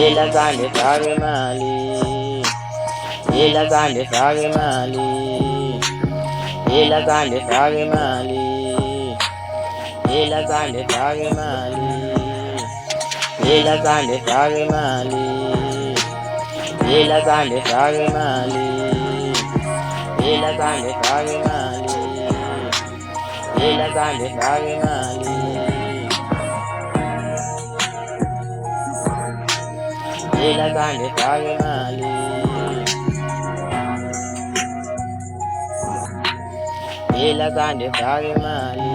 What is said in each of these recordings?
ila zande fake mali, ila zande fake mali, ila zande fake mali, ila zande fake mali, ila zande fake mali, ila zande fake mali, ila zande fake mali, ila zande fake mali, ila zande fake mali, ila zande fake mali,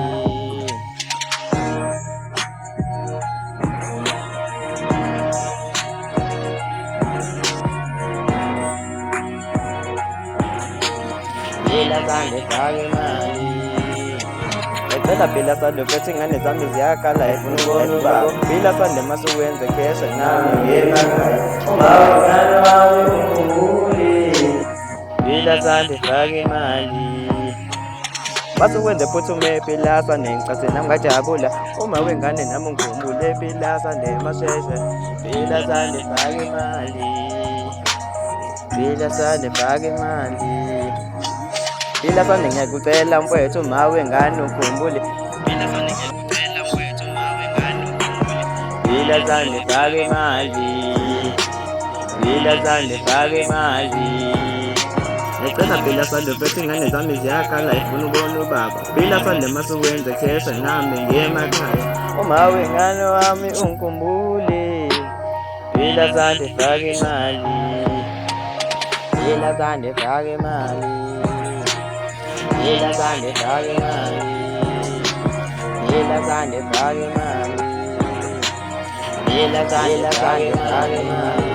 ila zande fake mali. Ecela phila sande phethe ingane zami ziyakhala ifuna ukubona ubaba phila sande masuwenze kheshe nami emakhaya uma ungane wami ungikhumbule phila sande fake imali masuwenze phuthume phila sande ngicase nami ngajabula uma wengane nami ungikhumbule phila sande masheshe phila sande fake imali phila sande fake imali phila sande ngiyakucela mfowethu uma wengane ukhumbule phila sande fake imali, phila sande fake imali. Ngicela phila sande phethe ingane zami ziyakhala ifuna ukubona ubaba phila sande masuwenze kheshe nami ngiye emakhaya uma wengane wami ungikhumbule phila sande fake imali, phila sande fake imali, phila sande fake imali, phila sande fake imali, ila zande fake imali.